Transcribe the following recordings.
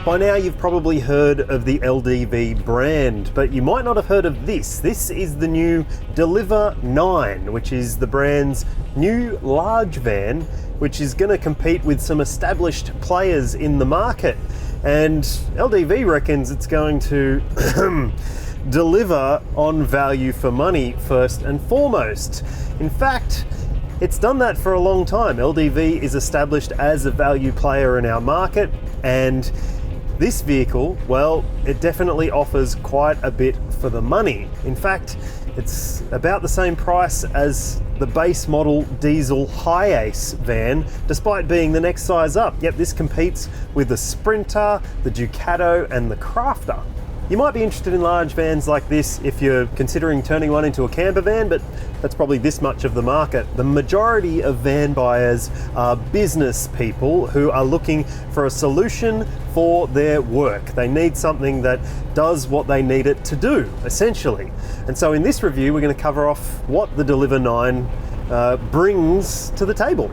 By now you've probably heard of the LDV brand, but you might not have heard of this. This is the new Deliver 9, which is the brand's new large van, which is going to compete with some established players in the market. And LDV reckons it's going to deliver on value for money first and foremost. In fact, it's done that for a long time. LDV is established as a value player in our market, and this vehicle, well, it definitely offers quite a bit for the money. In fact, it's about the same price as the base model diesel Hi-Ace van, despite being the next size up. Yep, this competes with the Sprinter, the Ducato, and the Crafter. You might be interested in large vans like this if you're considering turning one into a camper van, but that's probably this much of the market. The majority of van buyers are business people who are looking for a solution for their work. They need something that does what they need it to do, essentially. And so in this review, we're going to cover off what the Deliver 9 brings to the table.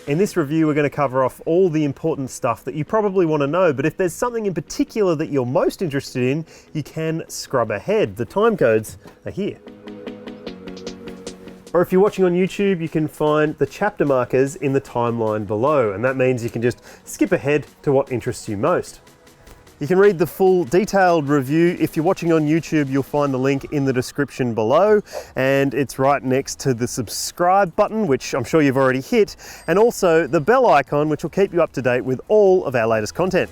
In this review, we're going to cover off all the important stuff that you probably want to know, but if there's something in particular that you're most interested in, you can scrub ahead. The time codes are here. Or if you're watching on YouTube, you can find the chapter markers in the timeline below, and that means you can just skip ahead to what interests you most. You can read the full detailed review. If you're watching on YouTube, you'll find the link in the description below, and it's right next to the subscribe button, which I'm sure you've already hit, and also the bell icon, which will keep you up to date with all of our latest content.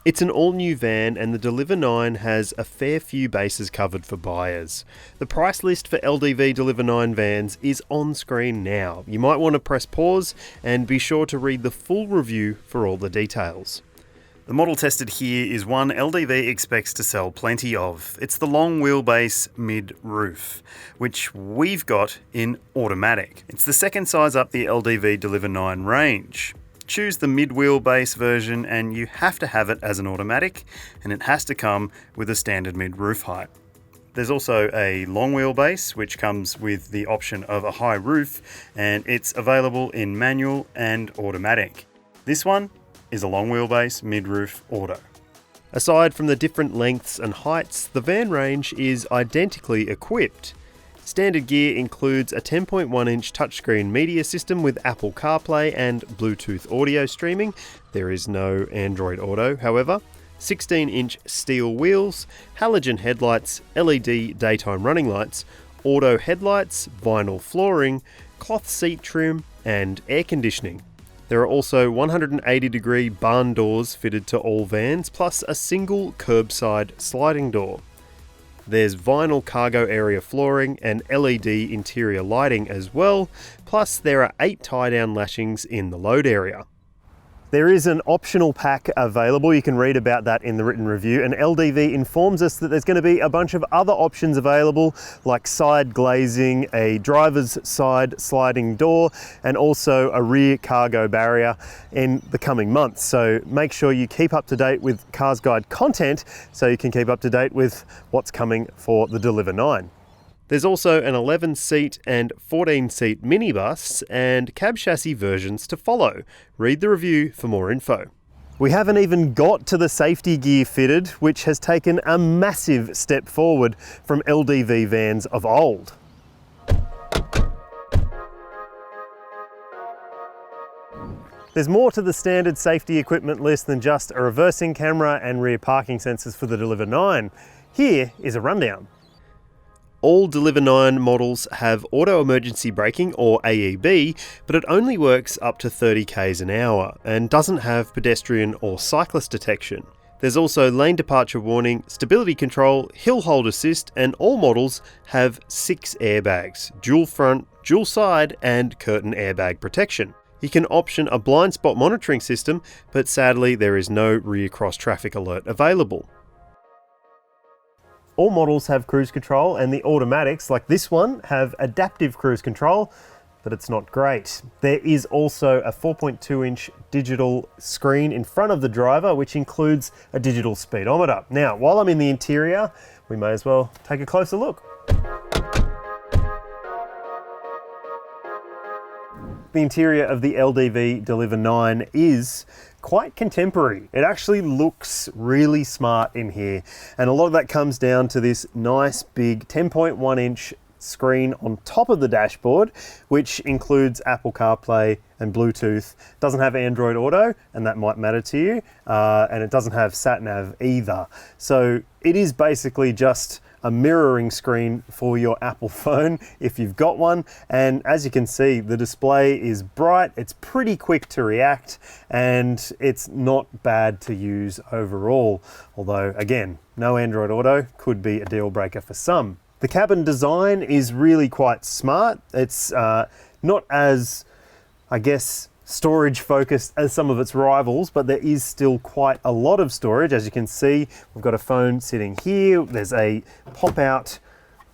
It's an all-new van, and the Deliver 9 has a fair few bases covered for buyers. The price list for LDV Deliver 9 vans is on screen now. You might want to press pause and be sure to read the full review for all the details. The model tested here is one LDV expects to sell plenty of. It's the long wheelbase mid-roof, which we've got in automatic. It's the second size up the LDV Deliver 9 range. Choose the mid-wheelbase version and you have to have it as an automatic, and it has to come with a standard mid-roof height. There's also a long wheelbase which comes with the option of a high roof, and it's available in manual and automatic. This one is a long wheelbase mid-roof auto. Aside from the different lengths and heights, the van range is identically equipped. Standard gear includes a 10.1-inch touchscreen media system with Apple CarPlay and Bluetooth audio streaming. There is no Android Auto, however. 16-inch steel wheels, halogen headlights, LED daytime running lights, auto headlights, vinyl flooring, cloth seat trim, and air conditioning. There are also 180-degree barn doors fitted to all vans, plus a single curbside sliding door. There's vinyl cargo area flooring and LED interior lighting as well, plus there are 8 tie-down lashings in the load area. There is an optional pack available. You can read about that in the written review, and LDV informs us that there's going to be a bunch of other options available, like side glazing, a driver's side sliding door, and also a rear cargo barrier in the coming months. So make sure you keep up to date with CarsGuide content so you can keep up to date with what's coming for the Deliver 9. There's also an 11-seat and 14-seat minibus and cab chassis versions to follow. Read the review for more info. We haven't even got to the safety gear fitted, which has taken a massive step forward from LDV vans of old. There's more to the standard safety equipment list than just a reversing camera and rear parking sensors for the Deliver 9. Here is a rundown. All Deliver 9 models have auto emergency braking, or AEB, but it only works up to 30 k's an hour and doesn't have pedestrian or cyclist detection. There's also lane departure warning, stability control, hill hold assist, and all models have 6 airbags, dual front, dual side, and curtain airbag protection. You can option a blind spot monitoring system, but sadly there is no rear cross traffic alert available. All models have cruise control, and the automatics, like this one, have adaptive cruise control, but it's not great. There is also a 4.2-inch digital screen in front of the driver, which includes a digital speedometer. Now, while I'm in the interior, we may as well take a closer look. The interior of the LDV Deliver 9 is quite contemporary. It actually looks really smart in here, and a lot of that comes down to this nice big 10.1 inch screen on top of the dashboard, which includes Apple CarPlay and Bluetooth. Doesn't have Android Auto, and that might matter to you, and it doesn't have sat-nav either. So it is basically just a mirroring screen for your Apple phone if you've got one, and as you can see, the display is bright, it's pretty quick to react, and it's not bad to use overall, although again, no Android Auto could be a deal breaker for some. The cabin design is really quite smart. It's not as, I guess, storage focused as some of its rivals, but there is still quite a lot of storage. As you can see, we've got a phone sitting here. There's a pop out,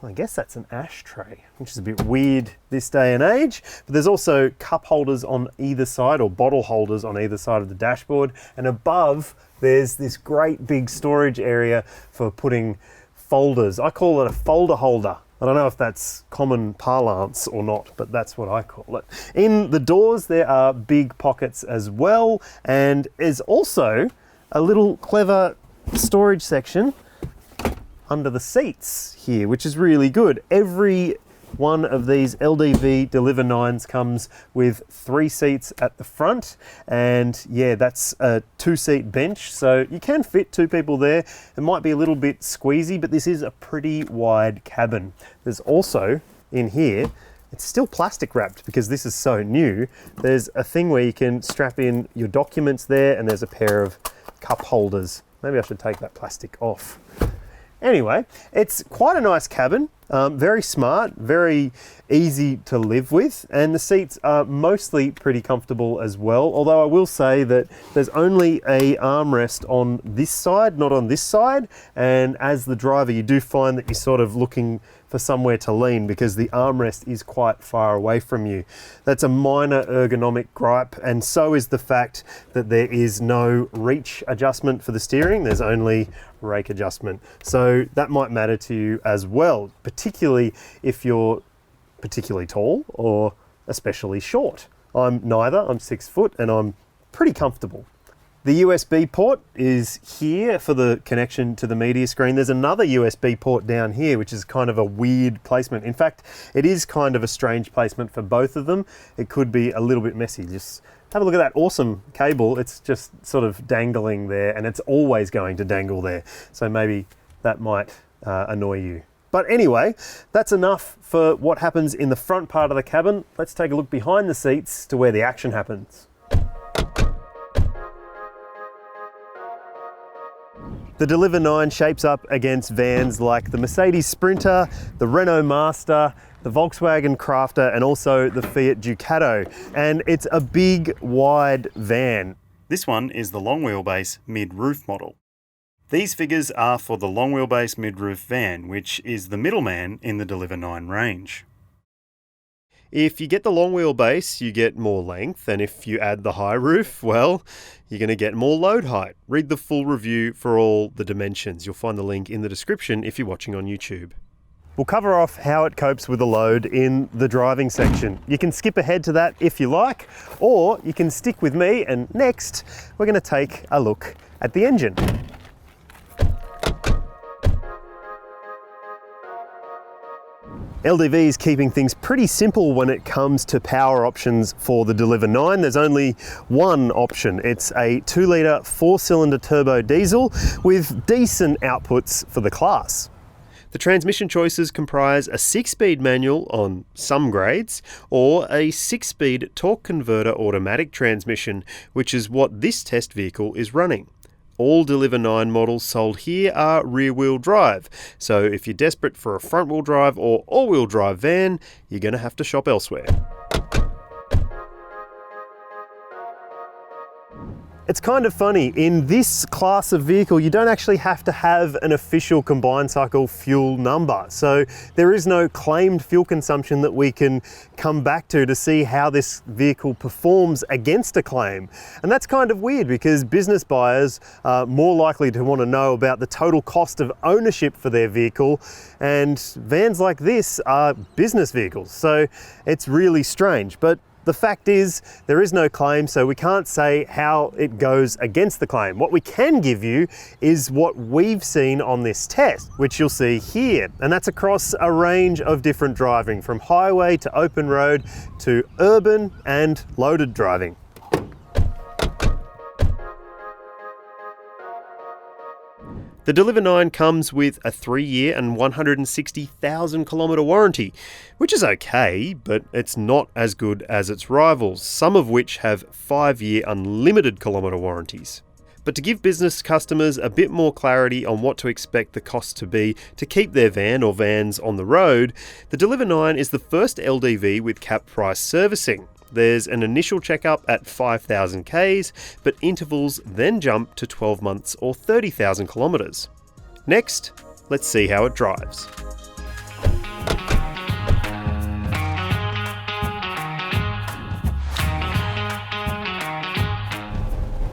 I guess that's an ashtray, which is a bit weird this day and age, but there's also cup holders on either side, or bottle holders on either side of the dashboard. And above, there's this great big storage area for putting folders. I call it a folder holder. I don't know if that's common parlance or not, but that's what I call it. In the doors, there are big pockets as well, and there's also a little clever storage section under the seats here, which is really good. Every one of these LDV Deliver 9s comes with 3 seats at the front, and yeah, that's a 2-seat bench, so you can fit 2 people there. It might be a little bit squeezy, but this is a pretty wide cabin. There's also, in here, it's still plastic wrapped because this is so new, there's a thing where you can strap in your documents there, and there's a pair of cup holders. Maybe I should take that plastic off. Anyway, it's quite a nice cabin, very smart, very easy to live with, and the seats are mostly pretty comfortable as well, although I will say that there's only a armrest on this side, not on this side, and as the driver you do find that you're sort of looking for somewhere to lean because the armrest is quite far away from you. That's a minor ergonomic gripe, and so is the fact that there is no reach adjustment for the steering. There's only rake adjustment. So that might matter to you as well, particularly if you're particularly tall or especially short. I'm neither, I'm 6 foot and I'm pretty comfortable. The USB port is here for the connection to the media screen. There's another USB port down here, which is kind of a weird placement. In fact, it is kind of a strange placement for both of them. It could be a little bit messy. Just have a look at that awesome cable. It's just sort of dangling there, and it's always going to dangle there. So maybe that might annoy you. But anyway, that's enough for what happens in the front part of the cabin. Let's take a look behind the seats to where the action happens. The Deliver 9 shapes up against vans like the Mercedes Sprinter, the Renault Master, the Volkswagen Crafter, and also the Fiat Ducato. And it's a big, wide van. This one is the long-wheelbase mid-roof model. These figures are for the long-wheelbase mid-roof van, which is the middleman in the Deliver 9 range. If you get the long wheelbase, you get more length, and if you add the high roof, well, you're going to get more load height. Read the full review for all the dimensions. You'll find the link in the description if you're watching on YouTube. We'll cover off how it copes with the load in the driving section. You can skip ahead to that if you like, or you can stick with me, and next we're going to take a look at the engine. LDV is keeping things pretty simple when it comes to power options for the Deliver 9. There's only one option. It's a 2-litre 4-cylinder turbo diesel with decent outputs for the class. The transmission choices comprise a 6-speed manual on some grades or a 6-speed torque converter automatic transmission, which is what this test vehicle is running. All Deliver 9 models sold here are rear-wheel drive, so if you're desperate for a front-wheel drive or all-wheel drive van, you're going to have to shop elsewhere. It's kind of funny, in this class of vehicle you don't actually have to have an official combined cycle fuel number, so there is no claimed fuel consumption that we can come back to see how this vehicle performs against a claim. And that's kind of weird because business buyers are more likely to want to know about the total cost of ownership for their vehicle, and vans like this are business vehicles, so it's really strange. But The fact is, there is no claim, so we can't say how it goes against the claim. What we can give you is what we've seen on this test, which you'll see here. And that's across a range of different driving, from highway to open road to urban and loaded driving. The Deliver 9 comes with a 3-year and 160,000 kilometre warranty, which is okay, but it's not as good as its rivals, some of which have 5-year unlimited kilometre warranties. But to give business customers a bit more clarity on what to expect the cost to be to keep their van or vans on the road, the Deliver 9 is the first LDV with cap price servicing. There's an initial checkup at 5,000 Ks, but intervals then jump to 12 months or 30,000 kilometres. Next, let's see how it drives.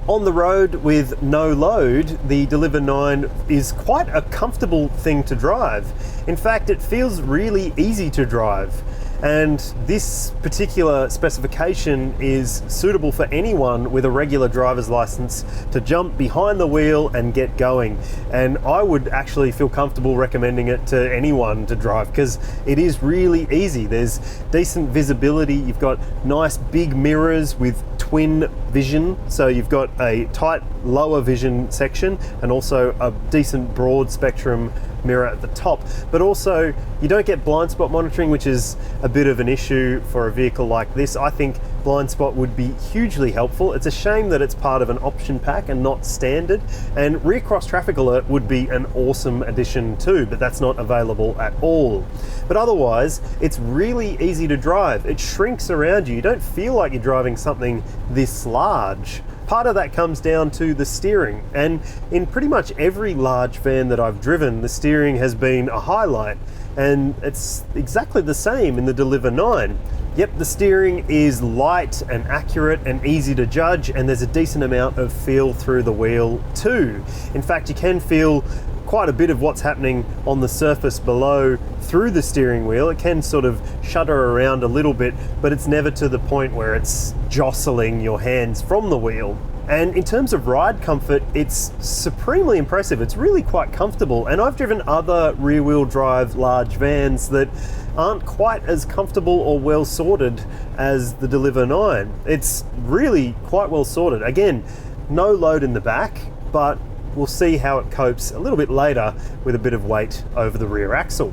On the road with no load, the Deliver 9 is quite a comfortable thing to drive. In fact, it feels really easy to drive. And this particular specification is suitable for anyone with a regular driver's license to jump behind the wheel and get going. And I would actually feel comfortable recommending it to anyone to drive because it is really easy. There's decent visibility. You've got nice big mirrors with twin vision. So you've got a tight lower vision section and also a decent broad spectrum mirror at the top, but also you don't get blind spot monitoring, which is a bit of an issue for a vehicle like this. I think blind spot would be hugely helpful. It's a shame that it's part of an option pack and not standard, and rear cross traffic alert would be an awesome addition too, but that's not available at all. But otherwise, it's really easy to drive. It shrinks around you. You don't feel like you're driving something this large. Part of that comes down to the steering, and in pretty much every large van that I've driven, the steering has been a highlight, and it's exactly the same in the Deliver 9. Yep, the steering is light and accurate and easy to judge, and there's a decent amount of feel through the wheel too. In fact, you can feel quite a bit of what's happening on the surface below through the steering wheel. It can sort of shudder around a little bit, but it's never to the point where it's jostling your hands from the wheel. And in terms of ride comfort, it's supremely impressive. It's really quite comfortable. And I've driven other rear-wheel drive large vans that aren't quite as comfortable or well sorted as the Deliver 9. It's really quite well sorted. Again, no load in the back, but we'll see how it copes a little bit later with a bit of weight over the rear axle.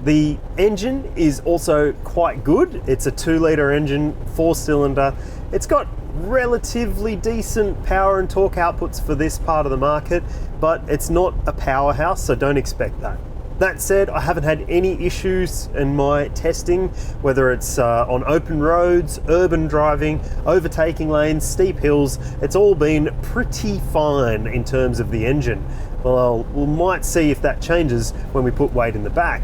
The engine is also quite good. It's a 2-litre engine, 4-cylinder. It's got relatively decent power and torque outputs for this part of the market, but it's not a powerhouse, so don't expect that. That said, I haven't had any issues in my testing, whether it's on open roads, urban driving, overtaking lanes, steep hills. It's all been pretty fine in terms of the engine. Well, we might see if that changes when we put weight in the back.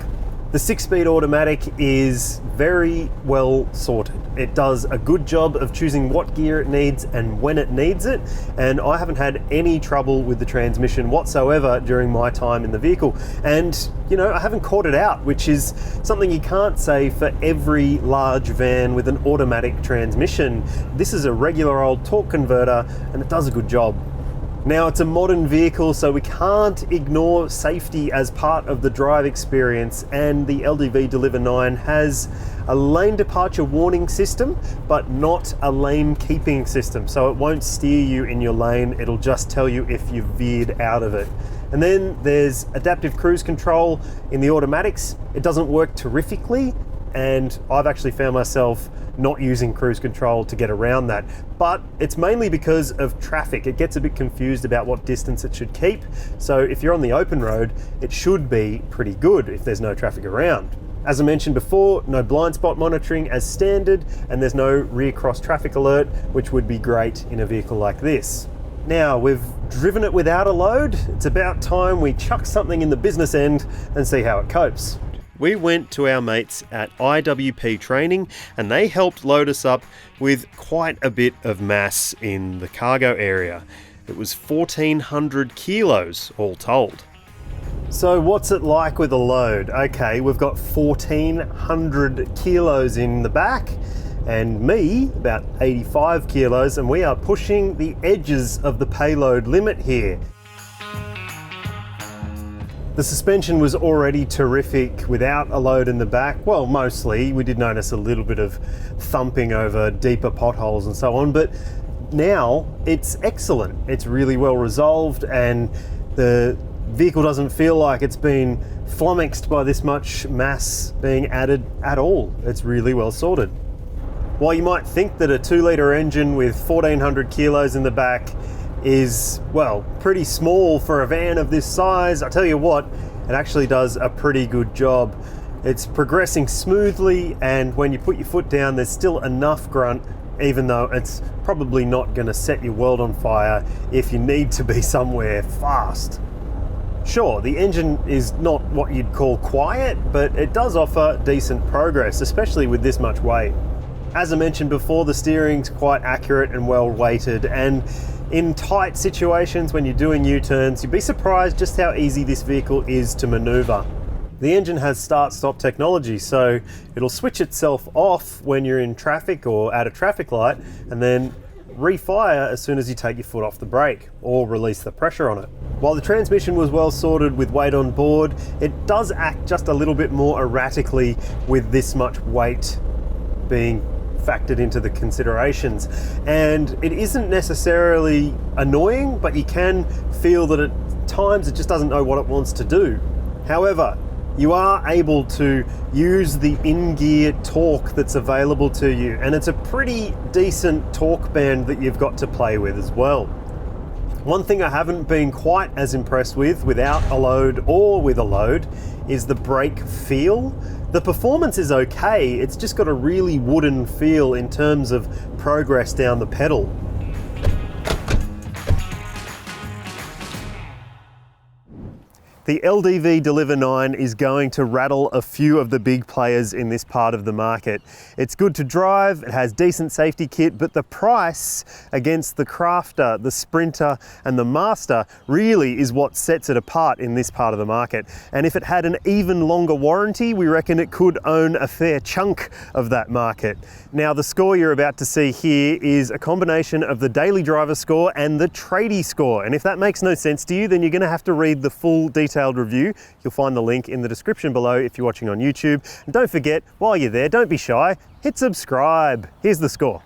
The 6-speed automatic is very well sorted. It does a good job of choosing what gear it needs and when it needs it, and I haven't had any trouble with the transmission whatsoever during my time in the vehicle. And you know, I haven't caught it out, which is something you can't say for every large van with an automatic transmission. This is a regular old torque converter and it does a good job. Now, it's a modern vehicle, so we can't ignore safety as part of the drive experience, and the LDV Deliver 9 has a lane departure warning system, but not a lane keeping system. So it won't steer you in your lane, it'll just tell you if you've veered out of it. And then there's adaptive cruise control in the automatics. It doesn't work terrifically, and I've actually found myself not using cruise control to get around that. But it's mainly because of traffic. It gets a bit confused about what distance it should keep. So if you're on the open road, it should be pretty good if there's no traffic around. As I mentioned before, no blind spot monitoring as standard, and there's no rear cross traffic alert, which would be great in a vehicle like this. Now, we've driven it without a load. It's about time we chuck something in the business end and see how it copes. We went to our mates at IWP Training and they helped load us up with quite a bit of mass in the cargo area. It was 1,400 kilos all told. So what's it like with a load? Okay, we've got 1,400 kilos in the back and me about 85 kilos, and we are pushing the edges of the payload limit here. The suspension was already terrific without a load in the back. Well, mostly. We did notice a little bit of thumping over deeper potholes and so on, but now it's excellent. It's really well resolved, and the vehicle doesn't feel like it's been flummoxed by this much mass being added at all. It's really well sorted. While you might think that a 2-litre engine with 1,400 kilos in the back is, well, pretty small for a van of this size, I tell you what, it actually does a pretty good job. It's progressing smoothly, and when you put your foot down, there's still enough grunt, even though it's probably not going to set your world on fire if you need to be somewhere fast. Sure, the engine is not what you'd call quiet, but it does offer decent progress, especially with this much weight. As I mentioned before, the steering's quite accurate and well weighted, and in tight situations when you're doing U-turns, you'd be surprised just how easy this vehicle is to maneuver. The engine has start-stop technology, so it'll switch itself off when you're in traffic or at a traffic light, and then refire as soon as you take your foot off the brake or release the pressure on it. While the transmission was well sorted with weight on board, it does act just a little bit more erratically with this much weight being factored into the considerations. And it isn't necessarily annoying, but you can feel that at times it just doesn't know what it wants to do. However, you are able to use the in-gear torque that's available to you, and it's a pretty decent torque band that you've got to play with as well. One thing I haven't been quite as impressed with without a load or with a load is the brake feel. The performance is okay, it's just got a really wooden feel in terms of progress down the pedal. The LDV Deliver 9 is going to rattle a few of the big players in this part of the market. It's good to drive, it has decent safety kit, but the price against the Crafter, the Sprinter and the Master really is what sets it apart in this part of the market. And if it had an even longer warranty, we reckon it could own a fair chunk of that market. Now, the score you're about to see here is a combination of the daily driver score and the tradie score. And if that makes no sense to you, then you're going to have to read the full detailed review. You'll find the link in the description below if you're watching on YouTube. And don't forget, while you're there, don't be shy, hit subscribe. Here's the score.